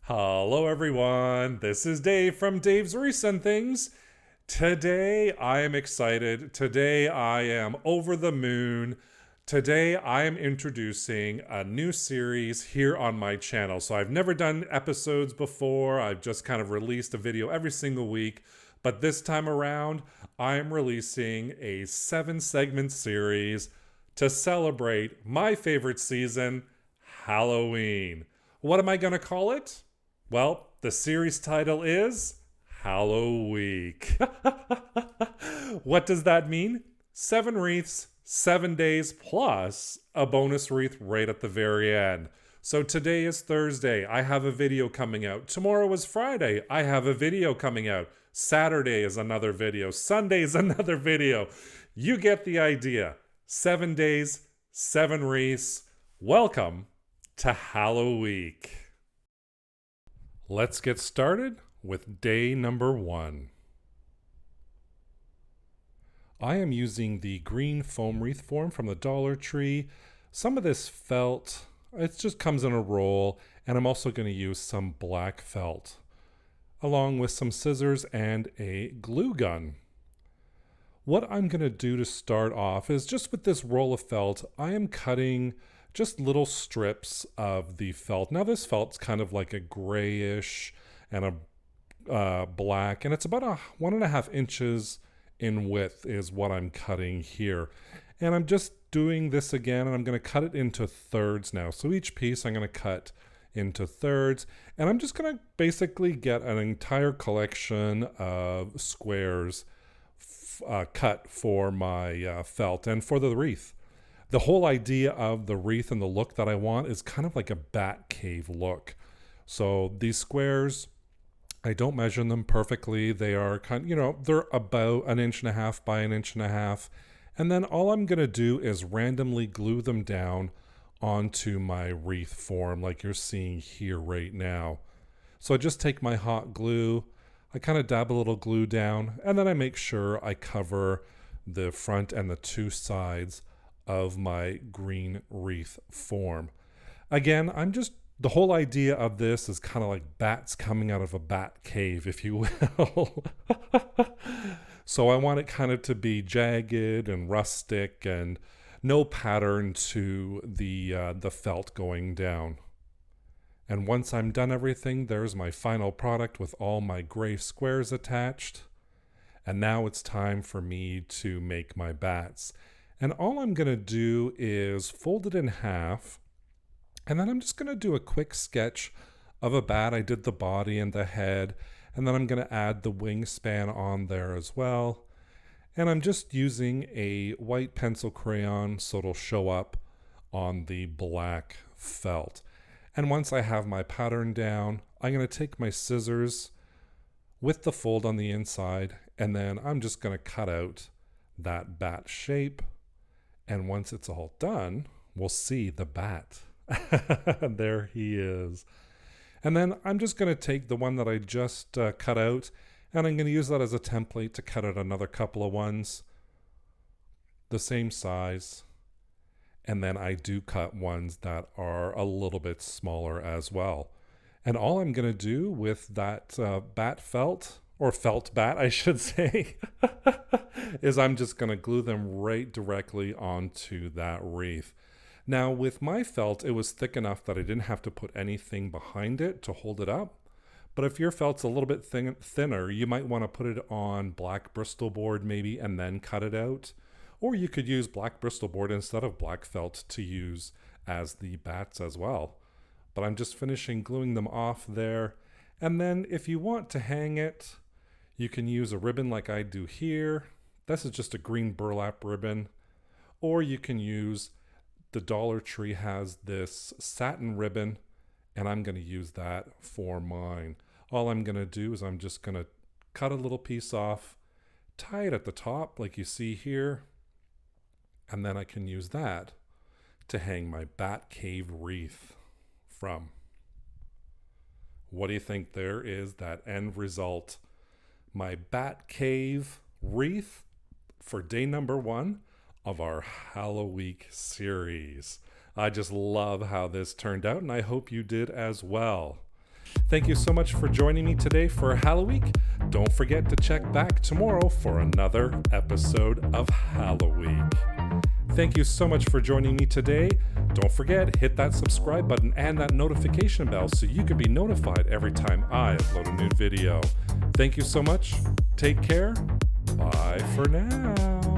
Hello, everyone. This is Dave from Dave's Wreaths and Things. Today, I am excited. Today, I am over the moon. Today, I am introducing a new series here on my channel. So, I've never done episodes before. I've just kind of released a video every single week. But this time around, I am releasing a 7-segment series to celebrate my favorite season, Halloween. What am I going to call it? Well, the series title is Hallo-week. What does that mean? 7 wreaths, 7 days, plus a bonus wreath right at the very end. So today is Thursday. I have a video coming out. Tomorrow is Friday. I have a video coming out. Saturday is another video. Sunday is another video. You get the idea. 7 days, 7 wreaths. Welcome to Hallo-week. Let's get started with day number 1. I am using the green foam wreath form from the Dollar Tree. Some of this felt, it just comes in a roll, and I'm also going to use some black felt, along with some scissors and a glue gun. What I'm going to do to start off is just with this roll of felt, I am cutting just little strips of the felt. Now this felt's kind of like a grayish and a black, and it's about 1.5 inches in width is what I'm cutting here. And I'm just doing this again, and I'm going to cut it into thirds now. So each piece I'm going to cut into thirds, and I'm just going to basically get an entire collection of squares cut for my felt and for the wreath. The whole idea of the wreath and the look that I want is kind of like a bat cave look. So these squares, I don't measure them perfectly. They are they're about 1.5 inches by 1.5 inches. And then all I'm going to do is randomly glue them down onto my wreath form like you're seeing here right now. So I just take my hot glue, I kind of dab a little glue down, and then I make sure I cover the front and the 2 sides of my green wreath form. Again, the whole idea of this is kind of like bats coming out of a bat cave, if you will. So I want it kind of to be jagged and rustic and no pattern to the felt going down. And once I'm done everything, there's my final product with all my gray squares attached. And now it's time for me to make my bats. And all I'm going to do is fold it in half, and then I'm just going to do a quick sketch of a bat. I did the body and the head, and then I'm going to add the wingspan on there as well. And I'm just using a white pencil crayon so it'll show up on the black felt. And once I have my pattern down, I'm going to take my scissors with the fold on the inside, and then I'm just going to cut out that bat shape. And once it's all done, we'll see the bat. There he is. And then I'm just going to take the one that I just cut out, and I'm going to use that as a template to cut out another couple of ones the same size. And then I do cut ones that are a little bit smaller as well. And all I'm going to do with that bat felt, or felt bat, I should say, is I'm just going to glue them right directly onto that wreath. Now, with my felt, it was thick enough that I didn't have to put anything behind it to hold it up. But if your felt's a little bit thinner, you might want to put it on black Bristol board maybe and then cut it out. Or you could use black Bristol board instead of black felt to use as the bats as well. But I'm just finishing gluing them off there. And then if you want to hang it, you can use a ribbon like I do here. This is just a green burlap ribbon. Or you can use, the Dollar Tree has this satin ribbon, and I'm going to use that for mine. All I'm going to do is I'm just going to cut a little piece off, tie it at the top like you see here, and then I can use that to hang my bat cave wreath from. What do you think there is that end result? My bat cave wreath for day number 1 of our Hallow-week series. I just love how this turned out, and I hope you did as well. Thank you so much for joining me today for Hallo-week. Don't forget to check back tomorrow for another episode of Hallo-week. Thank you so much for joining me today. Don't forget, hit that subscribe button and that notification bell so you can be notified every time I upload a new video. Thank you so much. Take care. Bye for now.